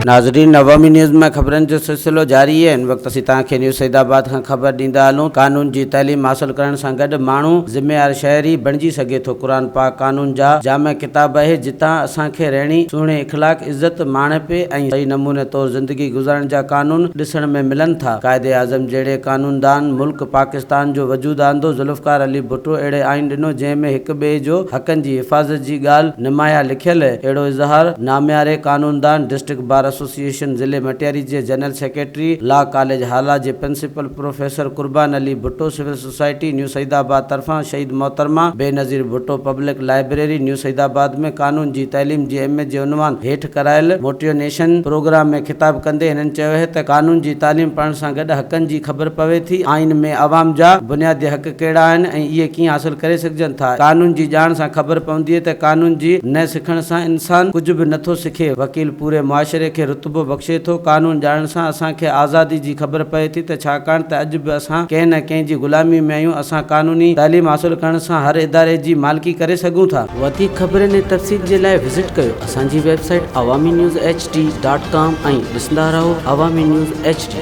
नाज़रीन, अवामी न्यूज़ में खबरन जो सिलसिलो जारी है। इन वक्त असीं तव्हांखे न्यूज़ सईदाबाद खां ख़बर ॾींदा हलूं। कानून जी तइलीम हासिल करण सां गॾु माण्हू ज़िम्मेवार शहरी बणिजी सघे थो। क़ुरान पाक कानून जा जाम किताब आहे जितां असांखे रहणी सुहिणे इख़लाक़ इज़त माणपे ऐं सही नमूने तौर ज़िंदगी गुज़ारण जा कानून ॾिसण में मिलनि था। क़ाइदे आज़म जहिड़े कानूनदान मुल्क पाकिस्तान जो वजूद आंदो। ज़ुल्फ़कार अली भुट्टो अहिड़े आइन ॾिनो जंहिंमें हिक ॿिए जो हक़नि जी हिफ़ाज़त जी ॻाल्हि निमाया लिखियल आहे। अहिड़ो इज़हार नाम्यारे कानूनदान डिस्ट्रिक्ट बार एसोसिएशन ज़िले मटियारी जे general secretary law college Hala जे principal professor Qurban Ali Bhutto civil society new Saeedabad तरफ़ां Shaheed Mohtarma Benazir Bhutto public library new Saeedabad में कानून जी तइलीम जी अहमियत जे उनवान हेठि करायल मोटिवेशन प्रोग्राम में ख़िताब कंदे हिननि चयो है त कानून जी तालीम पढ़ण सां गॾु हक़नि जी ख़बर पवे थी। आइन में अवाम जा बुनियादी हक़ कहिड़ा आहिनि ऐं इहे कीअं हासिल करे सघजनि था। कानून जी ॼाण सां ख़बर पवंदी आहे त कानून जी न सिखण सां इंसान कुझु बि नथो सिखे। वकील पूरे मुआशरे खे रुतबो बख़्शे थो। कानून ॼाणण सां असांखे आज़ादी जी ख़बर पए थी त छाकाणि त अॼु बि असां कंहिं न कंहिं जी ग़ुलामी में आहियूं। असां कानूनी तालीम हासिल करण सां हर इदारे जी मालिकी करे सघूं था। वधीक ख़बरनि ऐं तफ़सील जे लाइ विज़िट कयो असांजी वेबसाइट awamiNewsHD.com ऐं ॾिसंदा रहो अवामी न्यूज़ HD।